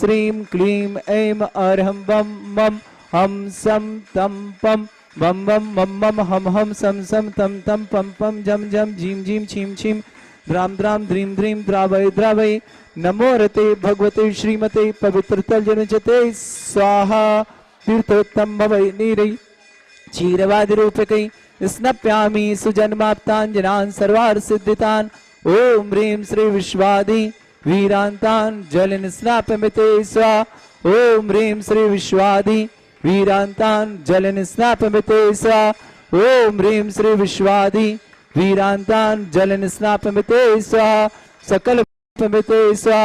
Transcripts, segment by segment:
श्रीं क्लीं ऐं अर्हं वं मं हम सम तम पम वम वम मम मम हम हम सम सम तम तम पम पम जम जम झीम झीम छीम छीम द्राम द्राम द्रीम द्रीम द्रावय द्रावय नमो रते भगवते श्रीमते पवित्रतल जनजते स्वाहा तीर्थोत्तम भवै नीरै क्षीरवादि रूपकै स्नप्यामि सुजन्माप्ताञ्जनान् सर्वार्थ सिद्धितान् ओम ह्रीं श्री विश्वादि वीरान्तान् जलन स्नापमिते स्वा ओम ह्रीं श्री विश्वादि वीरान्तान् जलन स्नापमिते स्वा ओम ह्रीं श्री विश्वादि वीरान्तान् जलन स्नापमिते स्वा सकल मिते स्वा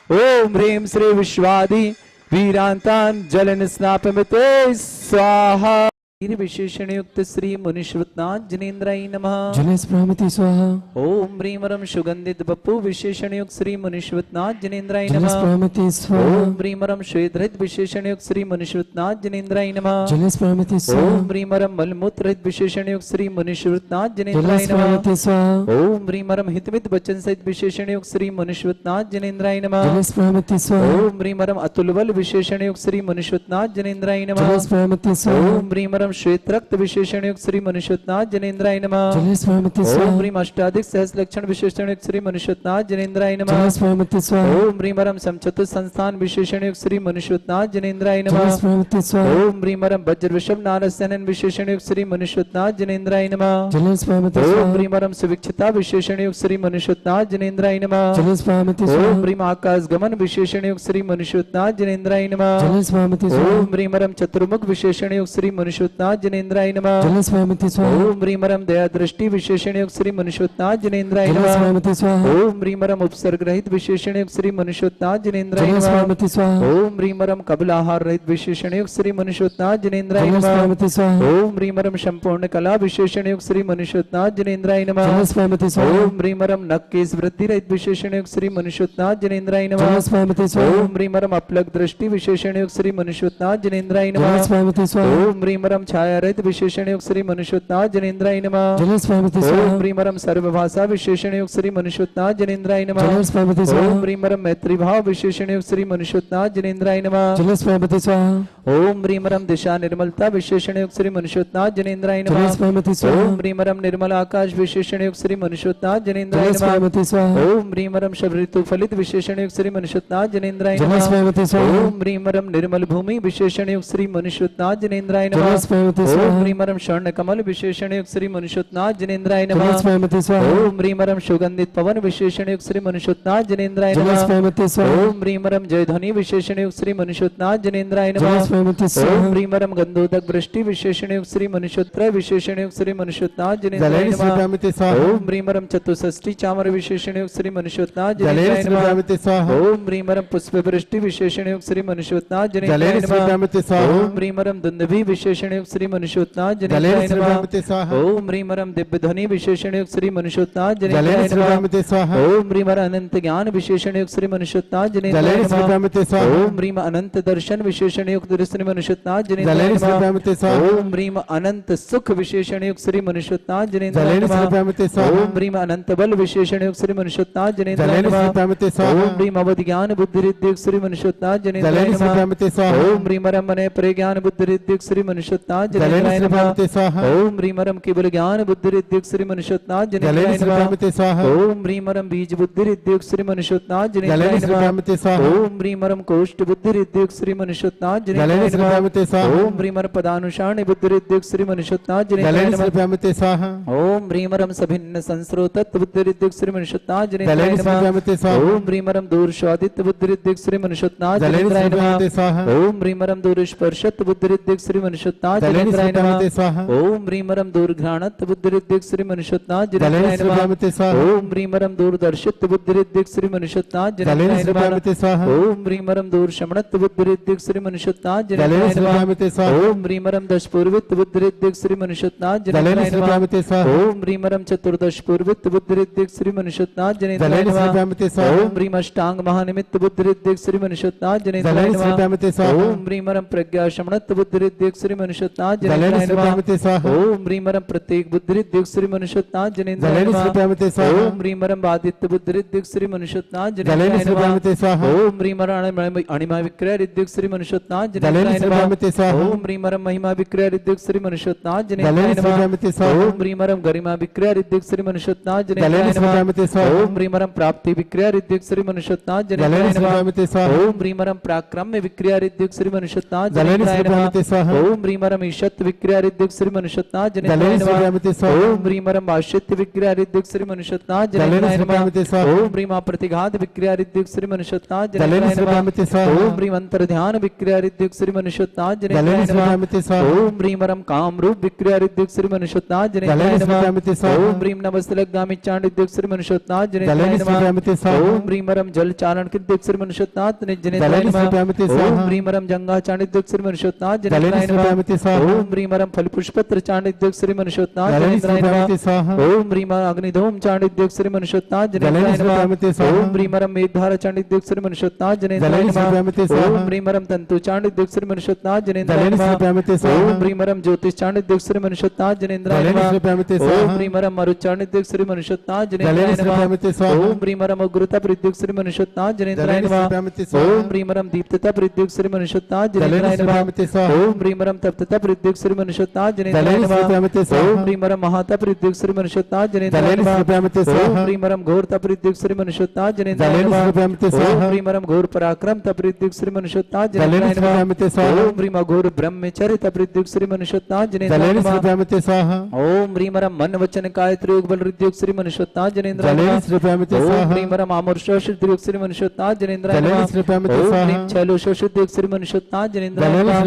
ओम ह्रीं श्री विश्वादि वीरान्तान् जलन स्नापमिते स्वाहा विशेषण युक्त श्री मुनिश्रुतनाथ जनेन्द्राय नमः जलेश प्रमिति स्वाहा ओम ह्रीमरम सुगंधित बप्पु विशेषण युक्त श्री मुनिश्रुतनाथ जनेन्द्राय नमः प्रमिति स्वाहा ओम ह्रीमरम श्वेतरहित विशेषण युक्त श्री मुनिश्रुतनाथ जनेन्द्राय नमः जलेश प्रमिति स्वाहा ओम ह्रीमरम मलमूत्ररहित विशेषण युक्त श्री मुनिश्रुतनाथ जनेन्द्राय नमः ओम ह्रीमरम हितमित वचन सहित विशेषण युक्त श्री मुनिश्रुतनाथ जनेन्द्राय नमः जलेश प्रमिति स्वाहा ओम ह्रीमरम अतुलबल विशेषण युक्त श्री मुनिश्रुतनाथ जनेन्द्राय नमः जलेश प्रमिति स्वाहा ओम ह्रीमरम श्वेत रक्त विशेषण युक्त श्री मनुष्यनाथ जनेन्द्राय नमः जलेश प्रमिति स्वाहा ओम ह्रीं अष्टाधिक सहस्र लक्षण विशेषण युक्त श्री मनुष्यनाथ जनेन्द्राय नमः जलेश प्रमिति स्वाहा ओम ह्रीमरम समचतुर संस्थान विशेषण युक्त श्री मनुष्यनाथ जनेन्द्राय नमः जलेश प्रमिति स्वाहा ओम ह्रीमरम वज्र विषम नारसेनन विशेषण युक्त श्री मनुष्यनाथ जनेन्द्राय नमः जलेश प्रमिति ओम स्वाहा ह्रीमरम सुविक्षिता विशेषण युक्त श्री मनुष्यनाथ जनेन्द्राय नमः जलेश प्रमिति स्वाहा ओम ह्रीं आकाश गमन विशेषण युक्त श्री मनुष्यनाथ जनेन्द्राय नमः जलेश प्रमिति स्वाहा ओम ह्रीमरम चतुर्मुख विशेषण युक्त श्री मनुष्यनाथ जनेन्द्राय नमः जलेश प्रमिति स्वाहा ओम ह्रीमरम दया दृष्टि विशेषण युक्त श्री मनुष्यनाथ जनेन्द्राय जलेश नमः प्रमिति स्वाहा ओम ह्रीमरम उपसर्ग रहित विशेषण युक्त श्री मनुष्यनाथ जनेन्द्राय जलेश नमः प्रमिति स्वाहा ओम ह्रीमरम कबलाहार रहित विशेषण युक्त श्री मनुष्यनाथ जनेन्द्राय जलेश नमः प्रमिति स्वाहा ओम ह्रीमरम संपूर्ण कला विशेषण युक्त श्री मनुष्यनाथ जनेन्द्राय नमः जलेश प्रमिति स्वाहा ओम ह्रीमरम नक्केश वृद्धि रहित विशेषण युक्त श्री मनुष्यनाथ जनेन्द्राय नमः जलेश प्रमिति स्वाहा ओम ह्रीमरम अपलक दृष्टि विशेषण युक्त श्री मनुष्यनाथ जनेन्द्राय नमः जलेश प्रमिति स्वाहा ओम ह्रीमरम छाया रहित विशेषण युक्त श्री मनुष्यनाथ जनेन्द्राय नमः जलेश प्रमिति ओम स्वाहा ह्रीमरम सर्वभाषा विशेषण युक्त श्री मनुष्यनाथ जनेन्द्राय नमः जलेश प्रमिति स्वाहा ओम ह्रीमरम मैत्री भाव विशेषण युक्त श्री मनुष्यनाथ जनेन्द्राय नमः जलेश प्रमिति स्वाहा ओम ह्रीमरम दिशा निर्मलता विशेषण युक्त श्री मनुष्यनाथ जनेन्द्राय नमः जलेश प्रमिति स्वाहा ओम ह्रीमरम निर्मल आकाश विशेषण युक्त श्री मनुष्यनाथ जनेन्द्राय जलेश नमः प्रमिति स्वाहा ओम ह्रीमरम शब ऋतु फलित विशेषण युक्त श्री मनुष्यनाथ जनेन्द्राय जलेश नमः प्रमिति स्वाहा ओम ह्रीमरम निर्मल भूमि विशेषण युक्त श्री मनुष्यनाथ जनेन्द्राय नमः जलेश प्रमिति ओम स्वाहा ह्रीमरम स्वर्ण कमल विशेषण युक्त श्री मनुष्यनाथ जनेन्द्राय नमः जलेश प्रमिति स्वाहा ओम ह्रीमरम सुगंधित पवन विशेषण युक्त श्री मनुष्यनाथ जनेन्द्राय जलेश नमः प्रमिति स्वाहा ओम ह्रीमरम जयध्वनि विशेषण युक्त श्री मनुष्यनाथ जनेन्द्राय नमः जलेश प्रमिति ओम स्वाहा ह्रीमरम गंधोदक वृष्टि विशेषण युक्त श्री मनुष्योत्तर विशेषण युक्त श्री मनुष्यनाथ जनेन्द्राय जलेश नमः प्रमिति स्वाहा ओम ह्रीमरम चतुष्षष्टि चामर विशेषण युक्त श्री मनुष्यनाथ जनेन्द्राय जलेश नमः प्रमिति स्वाहा ओम ह्रीमरम पुष्प वृष्टि विशेषण युक्त श्री मनुष्यनाथ जनेन्द्राय जलेश नमः प्रमिति स्वाहा ओम ह्रीमरम दुंदुभि विशेषण युक्त श्री मनुष्यनाथ जनेन्द्राय जलेश नमः प्रमिति स्वाहा ओम ह्रीमरम दिव्य ध्वनि विशेषण युक्त श्री मनुष्यनाथ जनेन्द्राय जलेश नमः प्रमिति स्वाहा ओम ह्रीमर अनंत ज्ञान विशेषण युक्त श्री मनुष्यनाथ जनेन्द्राय जलेश नमः प्रमिति स्वाहा ओम ह्रीम अनंत दर्शन विशेषण युक्त श्री मनुष्यनाथ जनेन्द्राय जलेश नमः प्रमिति स्वाहा ओम ह्रीम अनंत सुख विशेषण युक्त श्री मनुष्यनाथ जनेन्द्राय जलेश नमः प्रमिति स्वाहा ओम ह्रीम अनंत बल विशेषण युक्त श्री मनुष्यनाथ जनेन्द्राय जलेश नमः प्रमिति स्वाहा ओम ह्रीम अवधि ज्ञान बुद्धि रिद्धि युक्त श्री मनुष्यनाथ जनेन्द्राय जलेश नमः प्रमिति स्वाहा ओम ह्रीमरम मने परे ज्ञान बुद्धि रिद्धि युक्त श्री मनुष्यनाथ जनेन्द्राय जलेश नमः प्रमिति स्वाहा ओम ह्रीमरम केवल ज्ञान बुद्धि रिद्धि युक्त श्री मनुष्यनाथ जनेन्द्राय जलेश नमः प्रमिति स्वाहा ओम ह्रीमरम बीज बुद्धि रिद्धि युक्त श्री मनुष्यनाथ जनेन्द्राय जलेश नमः प्रमिति स्वाहा ओम ह्रीमरम कोष्ठ बुद्धि रिद्धि युक्त श्री मनुष्यनाथ जनेन्द्राय जलेश नमः प्रमिति स्वाहा ओम ह्रीमर पदानुसारण बुद्धि रिद्धि युक्त श्री मनुष्यनाथ जनेन्द्राय जलेश नमः प्रमिति स्वाहा ओम ह्रीमरम सभिन्न संस्रोतत बुद्धि रिद्धि युक्त श्री मनुष्यनाथ जनेन्द्राय जलेश नमः प्रमिति स्वाहा ओम ह्रीमरम दूर स्वादित बुद्धि रिद्धि युक्त श्री मनुष्यनाथ जलेश जनेन्द्राय नमः प्रमिति स्वाहा ओम ह्रीमरम दूर स्पर्शत बुद्धि रिद्धि युक्त श्री मनुष्यनाथ जलेश जनेन्द्राय नमः प्रमिति स्वाहा ओम ह्रीमरम दूर घ्राणत बुद्धि रिद्धि युक्त श्री मनुष्यनाथ जनेन्द्राय जलेश नमः प्रमिति स्वाहा ओम ह्रीमरम दूरदर्शित बुद्धि रिद्धि युक्त श्री मनुष्यनाथ जनेन्द्राय जलेश नमः प्रमिति स्वाहा ओम ह्रीमरम दूर शमणत बुद्धि रिद्धि युक्त श्री मनुष्यनाथ जनेन्द्राय नमः ओम ह्रीमरम दशपूर्वित बुद्धिरिद्धिक श्री मनुष्यनाथ जनेन्द्राय नमः ओम ह्रीमरम चतुर्दश पूर्वित बुद्धिरिद्धिक श्री मनुष्यनाथ जनेन्द्राय नमः ओम ह्रीम अष्टांग महानिमित्त बुद्धिरिद्धिक श्री मनुष्यनाथ जनेन्द्राय नमः ओम ह्रीमरम प्रज्ञा शमनत बुद्धिरिद्धिक श्री मनुष्यनाथ जनेन्द्राय नमः ओम ह्रीमरम प्रत्येक बुद्धिरिद्धिक श्री मनुष्यनाथ जनेन्द्राय नमः ओम ह्रीमरम बादित्य बुद्धिरिद्धिक श्री मनुष्यनाथ जनेन्द्राय नमः ओम ह्रीमरम अणिमा विक्रय रिद्धिक श्री मनुष्यनाथ जनेन्द्राय नमः ओम ह्रीमरम महिमा विक्रय रिद्धिक श्री मनुष्यनाथ जनेन्द्राय नमः ओम ह्रीमरम गरिमा विक्रय रिद्धिक श्री मनुष्यनाथ जनेन्द्राय नमः ओम ह्रीमरम प्राप्ति विक्रय रिद्धिक श्री मनुष्यनाथ जनेन्द्राय नमः ओम ह्रीमरम पराक्रम्य विक्रय रिद्धिक श्री मनुष्यनाथ जनेन्द्राय नमः ओम ह्रीमरम ईशत विक्रय रिद्धिक श्री मनुष्यनाथ जनेन्द्राय नमः ओम ह्रीमरम आश्रित विक्रय रिद्धिक श्री मनुष्यनाथ जनेन्द्राय नमः ओम ह्रीमा प्रतिघात विक्रय रिद्धिक श्री मनुष्यनाथ जनेन्द्राय नमः ओम ह्रीम अंतर ध्यान विक्रय रिद्धिक श्री मनुष्यनाथ जनेन्द्राय नमः ओम ह्रीमरम काम रूप विक्रय रिद्धिक श्री मनुष्यनाथ जनेन्द्राय नमः ओम ह्रीम नमस्तलगामि चांड रिद्धिक श्री मनुष्यनाथ जनेन्द्राय नमः ओम ह्रीमरम जल चारण रिद्धिक श्री मनुष्यनाथ जनेन्द्राय नमः ओम ह्रीमरम जंगा चांड रिद्धिक श्री मनुष्यनाथ जनेन्द्राय नमः ओम ह्रीमरम फल पुष्पत्र चांड रिद्धिक श्री मनुष्यनाथ जनेन्द्राय नमः ओम ह्रीमरम अग्निधूम चांड रिद्धिक श्री मनुष्यनाथ जनेन्द्राय नमः ओम ह्रीमरम मेघधारा चांड रिद्धिक श्री मनुष्यनाथ जनेन्द्राय नमः ओम ह्रीमरम तंतु चांड रिद्धिक श्री मनुष्यनाथ जनेन्द्राय नमः ओम ह्रीमरम ज्योतिष चांड रिद्धिक श्री मनुष्यनाथ जनेन्द्राय नमः ओम ह्रीमरम मरुचांड रिद्धिक श्री मनुष्यनाथ जनेन्द्राय नमः ओम ह्रीमरम उग्रता रिद्धिक श्री मनुष्यनाथ जनेन्द्राय नमः ओम ह्रीमरम दीप्तता रिद्धिक श्री मनुष्यनाथ जनेन्द्राय नमः ओम ह्रीमरम तप्तता रिद्धिक श्री मनुष्यनाथ जनेन्द्राय नमः ओम ह्रीमरम महाता रिद्धिक श्री मनुष्यनाथ जनेन्द्राय नमः ओम ह्रीमरम घोर तप रिद्धिक श्री मनुष्यनाथ जनेन्द्राय नमः ओम ह्रीमरम घोर पराक्रम तप रिद्धिक श्री मनुष्यनाथ जनेन्द्राय नमः ओम ह्रीम घोर ब्रह्मचर्य तप रिद्धिक श्री मनुष्यनाथ जनेन्द्राय नमः ओम ह्रीमरम मन वचन काय त्रियोग बल रिद्धिक श्री मनुष्यनाथ जनेन्द्राय नमः ओम ह्रीमरम आमोर्ष रिद्धिक श्री मनुष्यनाथ जनेन्द्राय नमः ओम ह्रीम छैलोष रिद्धिक श्री मनुष्यनाथ जनेन्द्राय नमः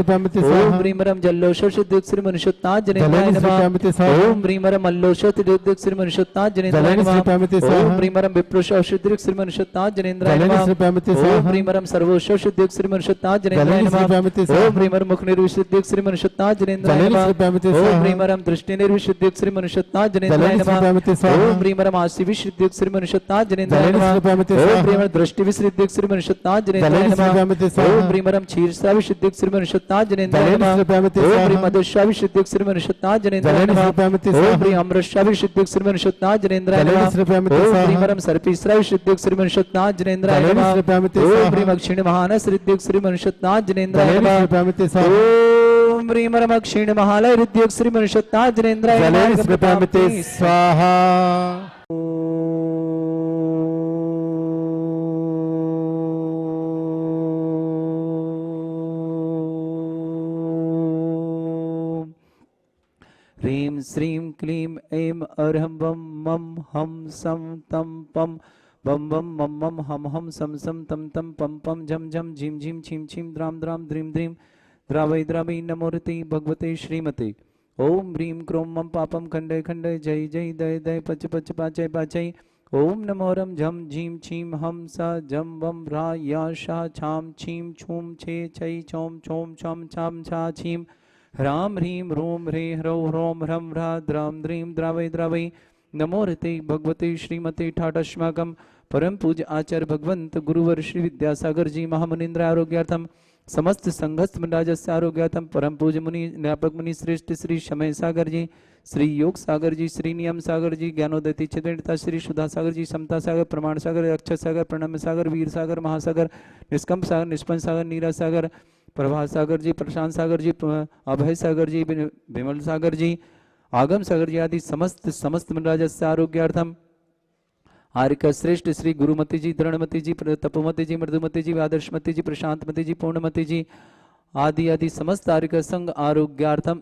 ओम ह्रीमरम जल्लोष रिद्धिक श्री मनुष्यनाथ जनेन्द्राय नमः ओम ह्रीमरम अल्लोष रिद्धिक श्री मनुष्यनाथ जनेन्द्राय नमः ओम ह्रीमरम विप्रोष रिद्धिक श्री मनुष्यनाथ जनेन्द्राय नमः ओम ह्रीमरम सर्वोष रिद्धिक श्री मनुष्यनाथ जनेन्द्राय नमः ओम ह्रीमरम मुख निर्विशुद्धिक श्री मनुष्यनाथ जनेन्द्राय नमः ओम ह्रीमरम दृष्टि निर्विशुद्धिक श्री मनुष्यनाथ जनेन्द्राय नमः ओम ह्रीमरम आसी विशुद्धिक श्री मनुष्यनाथ जनेन्द्राय नमः ओम ह्रीमरम दृष्टि विशुद्धिक श्री मनुष्यनाथ जनेन्द्राय नमः ओम ह्रीमरम क्षीरसा विशुद्धिक श्री मनुष्यनाथ जनेन्द्राय नमः ओम ह्रीम मधुष्या विशुद्धिक श्री मनुष्यनाथ जनेन्द्राय नमः ओम ह्रीम अमृष्या विशुद्धिक श्री मनुष्यनाथ जनेन्द्राय नमः ओम ह्रीमरम सर्पीसरा विशुद्धिक श्री मनुष्यनाथ जनेन्द्राय नमः ओम ह्रीम अक्षिण महानस रिद्धिक श्री मनुष्यनाथ जनेन्द्राय नमः ओम ह्रीमरम अक्षिण महालय रिद्धिक श्री मनुष्यनाथ जनेन्द्राय नमः स्वाहा ह्रीं श्रीं क्लीं ऐं अर्हं वं मं हम सं तं पं बम बम मम मम हम हम सम सम तम तम पम पम झम झम झीम झीम छीम छीम द्राम द्राम द्रीम द्रीम द्रावै द्रावै नमोरते भगवते श्रीमते ओम ह्रीं क्रों मम पापम खंडय खंडय जय जय दय दय पच पच पाचय पाचय ओम नमोरम झम झीम छीम हम स जम वम भ्रा या शा छाम छीम छूम छे छै छौम छौम छम छाम छा छीम ह्राम ह्रीं ह्रूं ह्रे ह्रौ ह्रौं ह्रं ह्रा द्रां द्रीं द्रावै द्रावै नमोरते भगवते श्रीमते ठाटस्माकं परम पूज्य आचार्य भगवंत गुरुवर श्री विद्यासागर जी महामुनीन्द्र आरोग्यार्थम समस्त संघस्थ राजस्य आरोग्यार्थम परम पूज्य मुनि न्यापक मुनि श्रेष्ठ श्री शमय सागर जी, श्री योग सागर जी, श्री नियम सागर जी, ज्ञानोदय चित्ता, श्री सुधा सागर जी, समता सागर, प्रमाण सागर, अक्षर सागर, प्रणम सागर, वीर सागर, महासागर, निष्कंप सागर, निष्पन्न सागर, नीरा सागर, प्रभात सागर जी, प्रशांत सागर जी, अभय सागर जी, विमल सागर जी, आगम सागर जी आदि समस्त राजस्य आरोग्यार्थम आर्य श्रेष्ठ श्री गुरुमती जी, दृढ़मती जी, तपोमती जी, मृदुमती जी, आदर्शमती जी, प्रशांतमती जी, पूर्णमती जी आदि समस्त आर्य संघ आरोग्यार्थम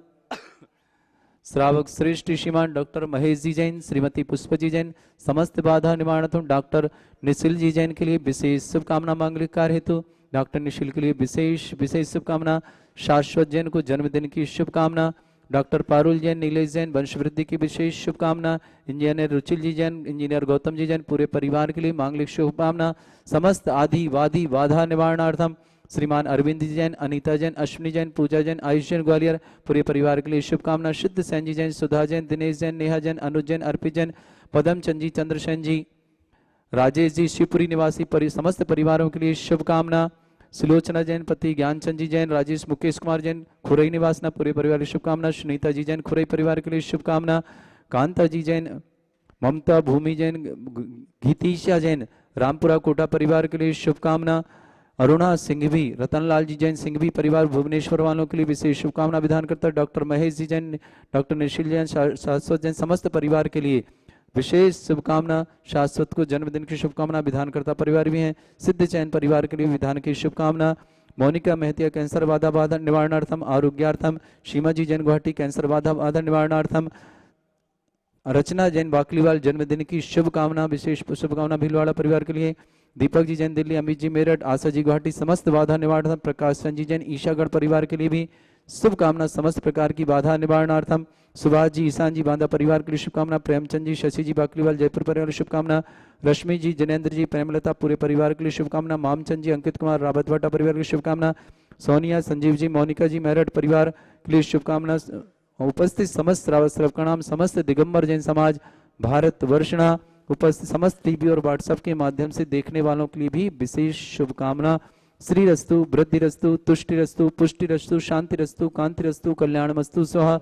श्रावक श्रेष्ठ श्रीमान डॉक्टर महेश जी जैन, श्रीमती पुष्प जी जैन, समस्त बाधा निवारणार्थम डॉक्टर निशिल जी जैन के लिए विशेष शुभकामना, मांगलिक कार्य हेतु डॉक्टर निशिल के लिए विशेष शुभकामना, शाश्वत जैन को जन्मदिन की शुभकामना, डॉक्टर पारुल जैन, नीलेश जैन वंशवृद्धि की विशेष शुभकामना, इंजीनियर रुचिल जी जैन, इंजीनियर गौतम जी जैन पूरे परिवार के लिए मांगलिक शुभकामना, समस्त आदि वादी बाधा निवारणार्थम श्रीमान अरविंद जी जैन, अनीता जैन, अश्विनी जैन, पूजा जैन, आयुष जैन ग्वालियर, पूरे परिवार के लिए शुभकामना। सिद्ध सैन जी जैन, सुधा जैन, दिनेश जैन, नेहा जैन, अनुज जैन, अर्पित जैन, पदम चंद जी, चंद्रसेन जी, राजेश जी, शिवपुरी निवासी समस्त परिवारों के लिए शुभकामना। सुलोचना जैन, पति ज्ञानचंद जी जैन, राजेश मुकेश कुमार जैन, खुरई निवासना, पूरे परिवार की शुभकामना। सुनीता जी जैन, खुरई परिवार के लिए शुभकामना। कांता जी जैन, ममता, भूमि जैन, गीतीशा जैन, रामपुरा कोटा परिवार के लिए शुभकामना। अरुणा सिंघवी, रतनलाल जी जैन, सिंघवी परिवार भुवनेश्वर वालों के लिए विशेष शुभकामना विधान करता है। डॉक्टर महेश जी जैन, डॉक्टर निशिल जैन, शाश्वत जैन, समस्त परिवार के लिए विशेष शुभकामना। शाश्वत को जन्मदिन की शुभकामना विधान करता परिवार भी हैं। सिद्ध चैन परिवार के लिए विधान की शुभकामना। मोनिका मेहतिया, कैंसर बाधा निवारणार्थम आरोग्यार्थम। सीमा जी जैन, गुवाहाटी, कैंसर बाधा निवारणार्थम। रचना जैन, बाकलीवाल, जन्मदिन की शुभकामना, विशेष शुभकामना भीलवाड़ा परिवार के लिए। दीपक जी जैन, दिल्ली, अमित जी मेरठ, आशा जी गुवाहाटी, समस्त बाधा निवारणार्थम। प्रकाश चंद जी जैन, ईशागढ़ परिवार के लिए भी शुभकामना, समस्त प्रकार की बाधा निवारणार्थम। सुभाष जी, ईशान जी, बांदा परिवार के लिए शुभकामना। प्रेमचंद जी, शशि जी, बाकलीवाल, जयपुर परिवार की शुभकामना। रश्मि जी, जनेन्द्र जी, प्रेमलता, पूरे परिवार के लिए शुभकामना। मामचंद जी, अंकित कुमार, रावतवाटा परिवार की शुभकामना। सोनिया, संजीव जी, मोनिका जी, मेरठ परिवार के लिए शुभकामना। उपस्थित समस्त श्रावक श्रवणाम, समस्त दिगंबर जैन समाज, भारत वर्षणा, उपस्थित समस्त टीवी और व्हाट्सएप के माध्यम से देखने वालों के लिए भी विशेष शुभकामना। श्री रस्तु, वृद्धि रस्तु, तुष्टि रस्तु, पुष्टि रस्तु, शांति रस्तु, कांति रस्तु, कल्याणमस्तु स्वाहा।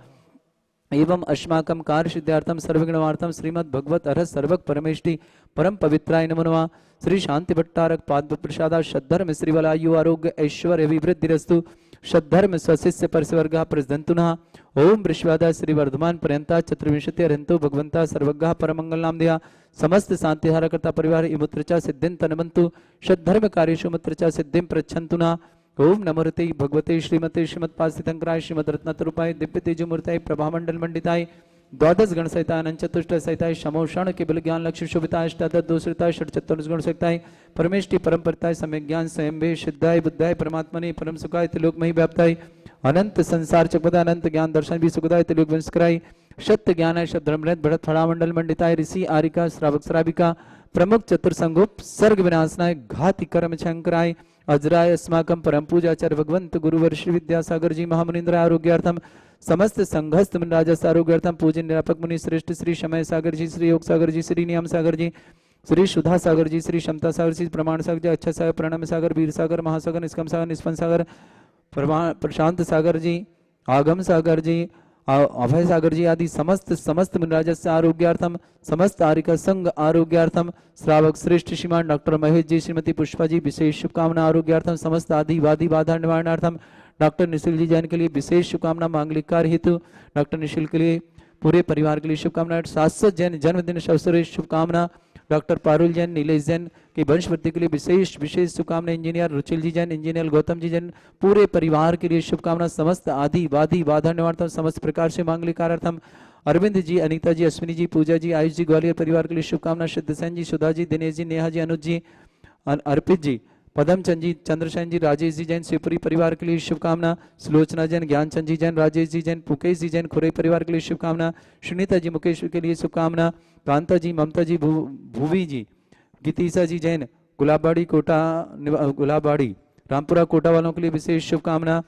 एवं अस्माकं कार्य सिद्धार्थम सर्वगुणवार्थम श्रीमद् भगवत अर्हत सर्वक परमेष्टि परम पवित्राय नमो नमः। श्री शांति भट्टारक पाद प्रसादा सद्धर्म श्रीवलायु आरोग्य ऐश्वर्य विवृद्धिरस्तु। सद्धर्म स्वशिष्य परस्वर्गः प्रसदन्तुनः। ओम वृषवादा श्री वर्धमान पर्यंता चतुर्विंशति अर्हन्तो भगवंता सर्वज्ञः परमंगल नाम दिया। समस्त शांतिहारकर्ता परिवार इमुत्रचा सिद्धिं तनवन्तु। सद्धर्म कार्येषु मुत्रचा सिद्धिं प्रच्छन्तु नः। ओम नमोते भगवते श्रीमते श्रीमत्पास्थितंकराय श्रीमद रत्नतरूपाय दिव्य तेजोमूर्ताय प्रभामंडल मंडिताय द्वादश गण सहिताय अनंत चतुष्ट सहिताय समोषण केवल ज्ञान लक्ष्य शोभिताय अष्टादश दोषताय षट चतुर्दश गण सहिताय परमेष्टि परम परताय सम्यक ज्ञान स्वयं वे सिद्धाय बुद्धाय परमात्मने परम सुखाय त्रिलोकमयी व्याप्ताय अनंत संसार चकपदा अनंत ज्ञान दर्शन भी सुखदाय त्रिलोक वंशकराय सत्य ज्ञान शब्द भरत फड़ामंडल मंडिताय ऋषि आरिका श्रावक श्राविका प्रमुख चतुर्संगोप सर्ग विनाशनाय घाति कर्म शंकराय अजराय अस्माकं परम पूजाचार्य भगवंत गुरुवर श्री विद्यासागर जी महामुनिंद्र आरोग्यार्थम समस्त संघस्थ राजस आरोग्यार्थम पूजन निरापक मुनि श्रेष्ठ श्री समय सागर जी, श्री योग सागर जी, श्री नियम सागर जी, श्री सुधा सागर जी, श्री क्षमता सागर जी, प्रमाण सागर जी, अच्छा सागर, प्रणम सागर, वीर सागर, महासागर, निष्कम सागर, निष्पन सागर, प्रशांत सागर जी, आगम सागर जी, अभय सागर जी आदि समस्त मुनिराजस आरोग्यार्थम समस्त आरिका संघ आरोग्यार्थम श्रावक श्रेष्ठ श्रीमान डॉक्टर महेश जी, श्रीमती पुष्पा जी विशेष शुभकामना आरोग्यार्थम समस्त आदि वादी बाधा निवारणार्थम डॉक्टर निशिल जी जैन के लिए विशेष शुभकामना मांगलिक कार्य हेतु डॉक्टर निशिल के लिए पूरे परिवार के लिए शुभकामना। शाश्वत जैन जन्मदिन अवसर शुभकामना। डॉक्टर पारुल जैन, नीलेश जैन की वंशवृद्धि के लिए विशेष शुभकामना। इंजीनियर रुचिल जी जैन, इंजीनियर गौतम जी जैन पूरे परिवार के लिए शुभकामना। समस्त आदि वादी बाधा निवारणार्थम समस्त प्रकार से मांगलिक कार्यार्थम अरविंद जी, अनीता जी, अश्विनी जी, पूजा जी, आयुष जी ग्वालियर परिवार के लिए शुभकामना। सिद्धसेन जी, सुधा जी, दिनेश जी, नेहा जी, अनुज जी, अर्पित जी, पदम चंद जी, चंद्रसेन जी, राजेश जी जैन शिवपुरी परिवार के लिए शुभकामना। सुलोचना जैन, ज्ञानचंद जी जैन, राजेश जी जैन, मुकेश जी जैन खुरई परिवार के लिए शुभकामना। सुनीता जी, मुकेश के लिए शुभकामना। कांता जी, ममता जी, भूवी जी, गीतीसा जी जैन गुलाबबाड़ी कोटा गुलाबबाड़ी रामपुरा कोटा वालों के लिए विशेष शुभकामना।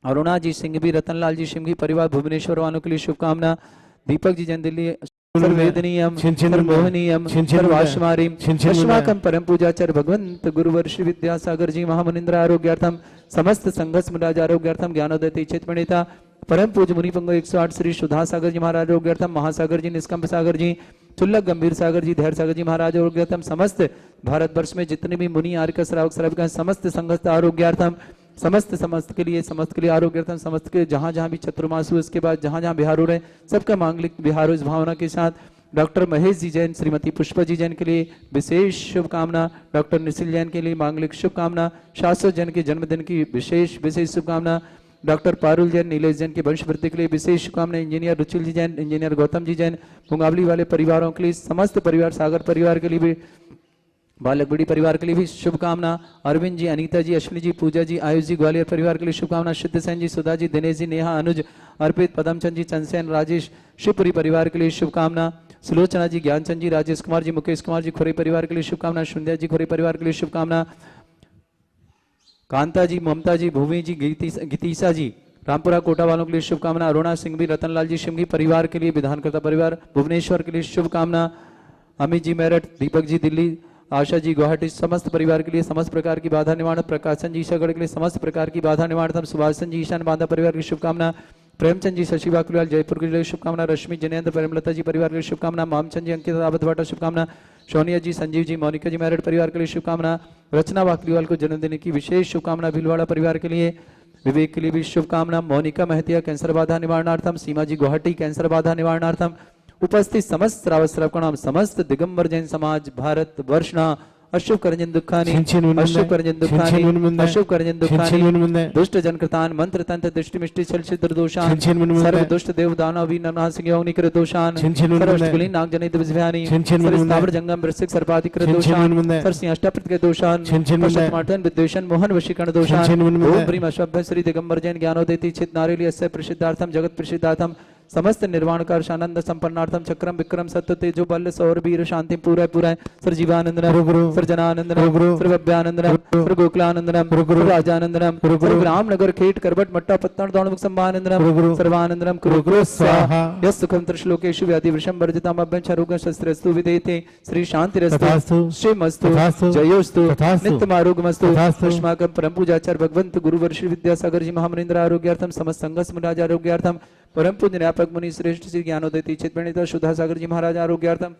अरुणा जी, सिंघवी, रतनलाल जी सिंघवी परिवार भुवनेश्वर वालों के लिए शुभकामना। दीपक जी जैन, दिल्ली सर्ववेदनीयम सर्वमोहनीयम सर्वाश्मारीम अस्माकं परम पूजाचार्य भगवंत गुरुवर श्री विद्यासागर जी महामुनिंद्र आरोग्यार्थम समस्त संघर्ष मुराज आरोग्यार्थम ज्ञानोदय तेजस्वित प्रणेता परम पूज्य मुनि पंगो 108 श्री सुधा सागर जी महाराज आरोग्यार्थम महासागर जी, निष्कंप सागर जी, चुल्लक गंभीर सागर जी, धैर्य सागर जी महाराज आरोग्यार्थम समस्त भारतवर्ष में जितने भी मुनि आर्य श्रावक श्राविका समस्त संघस्थ आरोग्यार्थम समस्त के लिए आरोग्यार्थम समस्त के जहां जहां भी चतुर्मास हुए उसके बाद जहां जहां बिहार हो रहे सबका मांगलिक बिहार इस भावना के साथ डॉक्टर महेश जी जैन, श्रीमती पुष्पा जी जैन के लिए विशेष शुभकामना। डॉक्टर निशिल जैन के लिए मांगलिक शुभकामना। शाश्वत जैन के जन्मदिन की विशेष शुभकामना। डॉक्टर पारुल जैन, नीलेश जैन के वंशवृद्धि के लिए विशेष शुभकामना। इंजीनियर रुचिल जी जैन, इंजीनियर गौतम जी जैन मुंगावली वाले परिवारों के लिए समस्त परिवार सागर परिवार के लिए भी बालकबड़ी परिवार के लिए भी शुभकामना। अरविंद जी, अनीता जी, अश्विनी जी, पूजा जी, आयुष जी ग्वालियर परिवार के लिए शुभकामना। सिद्धसेन जी, सुधा जी, दिनेश जी, नेहा, अनुज, अर्पित, पदमचंद जी, चंदसेन, राजेश शिवपुरी परिवार के लिए शुभकामना। सुलोचना जी, ज्ञानचंद जी, राजेश कुमार जी, मुकेश कुमार जी खुरई परिवार के लिए शुभकामना। सुंदर जी खुरई परिवार के लिए शुभकामना। कांता जी, ममता जी, भूमि जी, गीतीसा जी, रामपुरा कोटा वालों के लिए शुभकामना। अरुणा सिंह भी, रतनलाल जी सिंघी परिवार के लिए, विधानकर्ता परिवार भुवनेश्वर के लिए शुभकामना। अमित जी मेरठ, दीपक जी दिल्ली, आशा जी गुवाहाटी, समस्त परिवार के लिए समस्त प्रकार की बाधा निवारण। प्रकाशन जी ईशागढ़ के लिए समस्त प्रकार की बाधा निवारण। सुभाषचंद जी ईशान बांधा परिवार की शुभकामना। प्रेमचंद जी शशि बाकुलियाल जयपुर के लिए शुभकामना। रश्मि जनेन्द्र प्रेमलता जी परिवार के लिए शुभकामना। मामचंद जी अंकित रावत भाटा शुभकामना। सोनिया जी, संजीव जी, मोनिका जी मेरठ परिवार के लिए शुभकामना। रचना बाकुलियाल को जन्मदिन की विशेष शुभकामना भीलवाड़ा परिवार के लिए। विवेक के लिए भी शुभकामना। मोनिका महतिया कैंसर बाधा निवारणार्थम। सीमा जी गुवाहाटी कैंसर बाधा निवारणार्थम। उपस्थित समस्त श्रावक श्रावकाणां समस्त दिगंबर जैन समाज भारत वर्षना अशुभ करजन दुखानी, अशुभ करजन दुखानी, अशुभ करजन दुखानी, दुष्ट जनकृतान मंत्र तंत्र दृष्टि मिष्टि छल छिद्र दोषान, सर्व दुष्ट देव दानव वी नरनाथ योनि कृत दोषान, सर्वष्टकुली नाग जनित विज्ञानी, सर्वस्थावर जंगम वृश्चिक सर्पादि कृत दोषान, सर्वसिंह अष्टप्रत के दोषान, पश्चात्मार्तन विद्वेषण मोहन वशीकरण दोषान। ओम ह्रीम अश्वभ्य श्री दिगंबर जैन ज्ञानोदयति चित नारेली अस्य प्रसिद्धार्थम जगत प्रसिद्धार्थम समस्त निर्वाण कर आनंद संपन्नार्थम चक्रम विक्रम सत्य तेजो बल सौर वीर शांति पूरा पूरा सर जीवानंदनम सर जनानंदनम सर भव्यानंदनम सर गोकुलानंदनम सर राजानंदनम सर ग्राम नगर खेट करबट मट्टा पत्तन दौड़ संभानंदनम सर्वानंदनम कुरु स्वाहा यस सुखम त्रिश्लोकेषु व्याधि वृषम वर्जितम अभ्यंचरोग शस्त्रस्तु विदेते श्री शांतिरस्तु श्रीमस्तु जयोस्तु नित्यमारोग्यमस्तु अस्माकं परम पूजाचार्य भगवंत गुरु वर्षि विद्यासागर जी महामनिंद्र आरोग्यार्थम समस्त संघ राज आरोग्यार्थम परम पूज्य न्यापक मुनि श्रेष्ठ श्री ज्ञानोदयति चित्तप्रणीता सुधा सागर जी महाराज आरोग्यार्थम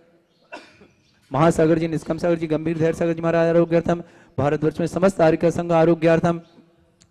महासागर जी निष्कम सागर जी गंभीर धैर्य सागर जी महाराज आरोग्यार्थम भारतवर्ष में समस्त आर्य संघ आरोग्यार्थम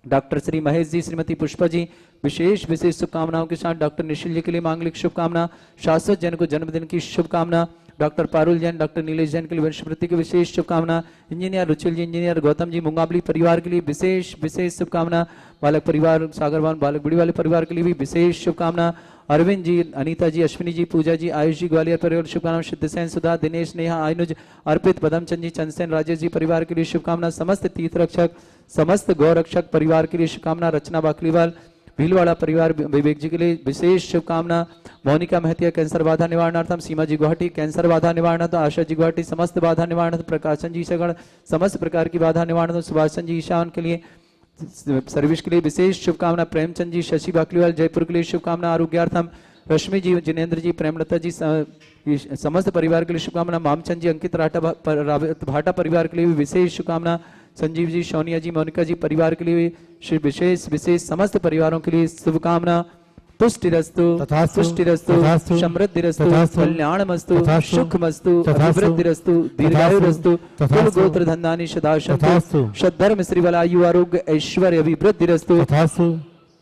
डॉक्टर श्री महेश जी श्रीमती पुष्पा जी विशेष शुभकामनाओं के साथ डॉक्टर निशिल जी के लिए मांगलिक शुभकामना। शाश्वत जैन को जन्मदिन की शुभकामना। डॉक्टर पारुल जैन डॉक्टर नीलेश जैन के लिए वंशवृद्धि की विशेष शुभकामना। इंजीनियर रुचिल जी इंजीनियर गौतम जी मुंगाबली परिवार के लिए विशेष शुभकामना। बालक परिवार सागरवान बालक बड़ी वाले परिवार के लिए भी विशेष शुभकामना। अरविंद जी अनीता जी अश्विनी जी पूजा जी आयुष जी ग्वालियर परिवार शुभकामना। सिद्धसेन सुधा दिनेश नेहा आयनुज अर्पित पदमचंद जी चंदसेन राजेश जी परिवार के लिए शुभकामना। समस्त तीर्थ रक्षक समस्त गौ रक्षक परिवार के लिए शुभकामना। रचना बाकलीवाल भीलवाड़ा परिवार विवेक जी के लिए विशेष शुभकामना। मोनिका महतिया कैंसर बाधा निवारणार्थम। सीमा जी गुवाहाटी कैंसर बाधा निवारणार्थ। आशा जी गुवाहाटी समस्त बाधा निवारणार्थ। प्रकाशन जी सगण समस्त प्रकार की बाधा निवारणार्थ। सुभाषचंद जी ईशान के लिए सर्विस के लिए विशेष शुभकामना। प्रेमचंद जी शशि बाकलीवाल जयपुर के लिए शुभकामना आरोग्यार्थम। रश्मि जी जिनेन्द्र जी प्रेमलता जी समस्त परिवार के लिए शुभकामना। मामचंद जी अंकित भाटा परिवार के लिए भी विशेष शुभकामना। संजीव जी सोनिया जी मोनिका जी परिवार के लिए विशेष समस्त परिवारों के लिए शुभकामना। तुष्टिरस्तु तुष्टिरस्तु समृद्धिरस्तु कल्याणमस्तु सुखमस्तु अभिवृद्धिरस्तु दीर्घायुरस्तु कुल गोत्र धन्धानि सदाशन्तु सद्धर्म श्रीवलायु आरोग्य ऐश्वर्य अभिवृद्धिरस्तु।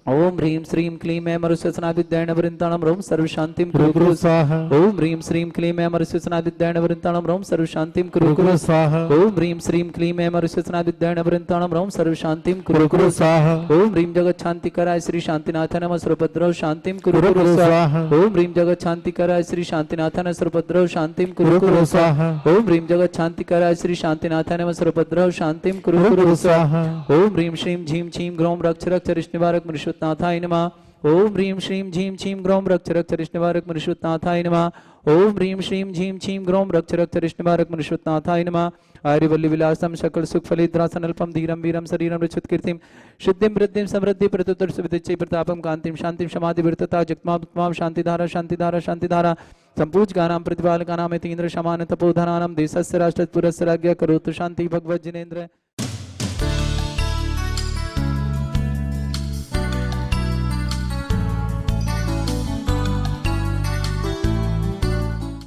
ओम ह्रीं श्रीं क्लीं ऐं मरुस्वसनादिद्यैण वृन्ताणं रोम सर्वशान्तिं कुरु कुरु स्वाहा। ओम ह्रीं श्रीं क्लीं ऐं मरुस्वसनादिद्यैण वृन्ताणं रोम सर्वशान्तिं कुरु कुरु स्वाहा। ओम ह्रीं श्रीं क्लीं ऐं मरुस्वसनादिद्यैण वृन्ताणं रोम सर्वशान्तिं कुरु कुरु स्वाहा। ओम ह्रीं जगत शान्तिकराय श्री शान्तिनाथाय नमः सर्वभद्रौ शान्तिं कुरु कुरु स्वाहा। ओम ह्रीं जगत शान्तिकराय श्री शान्तिनाथाय नमः सर्वभद्रौ शान्तिं कुरु कुरु स्वाहा। ओम ह्रीं जगत शान्तिकराय श्री शान्तिनाथाय नमः सर्वभद्रौ शान्तिं कुरु कुरु स्वाहा। ओम ह्रीं श्रीं झीं छीं ग्रौं रक्ष रक्ष रिष्टनिवारक मृषुतनाथाय नमः। ओम ह्रीं श्रीं झीं छीं ग्रौं रक्ष रक्ष रिष्टनिवारक मृषुतनाथाय नमः। ओम ह्रीं श्रीं झीं छीं ग्रौं रक्ष रक्ष रिष्टनिवारक मृषुतनाथाय नमः। आर्यवल्ली विलासम सकल सुख फलिद्रासनल्पम धीरम वीरम शरीरम रुचित कीर्तिम सिद्धिं वृद्धिं समृद्धि प्रत्युत्तर सुविदिच्चै प्रतापम कांतिम शांतिम समाधि विरतता जगत्मात्मां शांतिधारा शांतिधारा शांतिधारा संपूज्यकानां प्रतिपालकानां यतीन्द्र शमान तपोधनानां देशस्य राष्ट्रस्य पुरस्य राज्ञ करोतु शांति भगवत जिनेन्द्र।